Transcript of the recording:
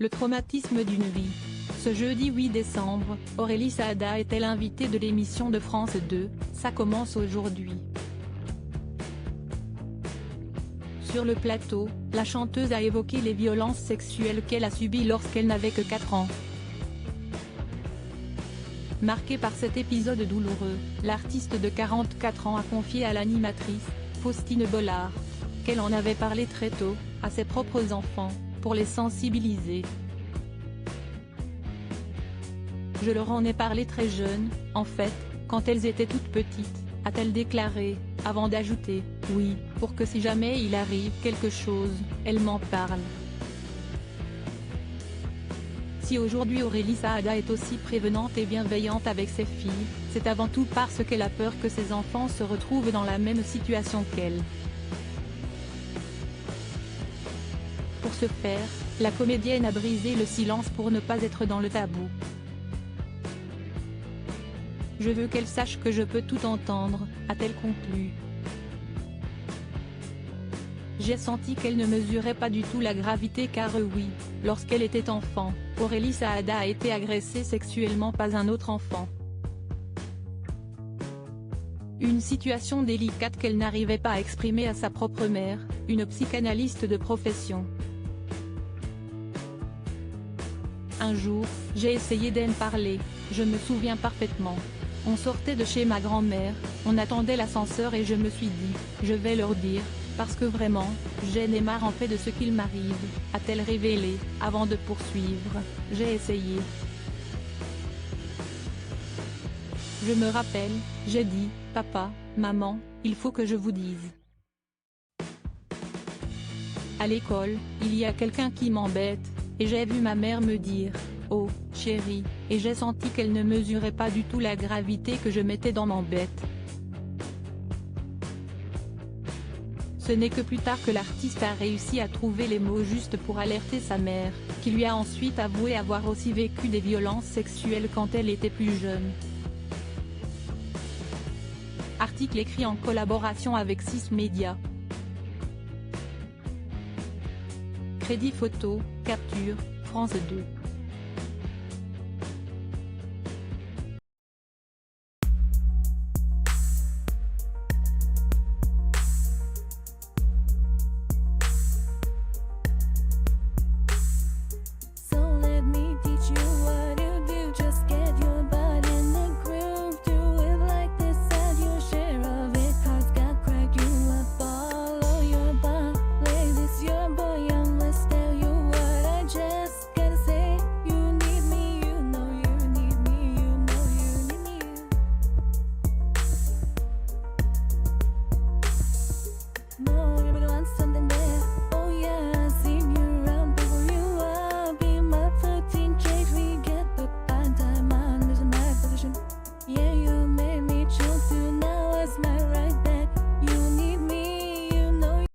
Le traumatisme d'une vie. Ce jeudi 8 décembre, Aurélie Saada était l'invitée de l'émission de France 2, Ça commence aujourd'hui. Sur le plateau, la chanteuse a évoqué les violences sexuelles qu'elle a subies lorsqu'elle n'avait que 4 ans. Marquée par cet épisode douloureux, l'artiste de 44 ans a confié à l'animatrice, Faustine Bollard, qu'elle en avait parlé très tôt, à ses propres enfants, pour les sensibiliser. Je leur en ai parlé très jeune, en fait, quand elles étaient toutes petites, a-t-elle déclaré, avant d'ajouter, oui, pour que si jamais il arrive quelque chose, elles m'en parlent. Si aujourd'hui Aurélie Saada est aussi prévenante et bienveillante avec ses filles, c'est avant tout parce qu'elle a peur que ses enfants se retrouvent dans la même situation qu'elle. Pour ce faire, la comédienne a brisé le silence pour ne pas être dans le tabou. Je veux qu'elle sache que je peux tout entendre, a-t-elle conclu. J'ai senti qu'elle ne mesurait pas du tout la gravité car oui, lorsqu'elle était enfant, Aurélie Saada a été agressée sexuellement par un autre enfant. Une situation délicate qu'elle n'arrivait pas à exprimer à sa propre mère, une psychanalyste de profession. Un jour, j'ai essayé d'en parler, je me souviens parfaitement. On sortait de chez ma grand-mère, on attendait l'ascenseur et je me suis dit, je vais leur dire, parce que vraiment, j'en ai marre en fait de ce qu'il m'arrive, a-t-elle révélé, avant de poursuivre, j'ai essayé. Je me rappelle, j'ai dit, papa, maman, il faut que je vous dise. À l'école, il y a quelqu'un qui m'embête, et j'ai vu ma mère me dire, oh, chérie, et j'ai senti qu'elle ne mesurait pas du tout la gravité que je mettais dans m'embête. Ce n'est que plus tard que l'artiste a réussi à trouver les mots justes pour alerter sa mère, qui lui a ensuite avoué avoir aussi vécu des violences sexuelles quand elle était plus jeune. Article écrit en collaboration avec 6 Médias. Crédit photo, capture, France 2.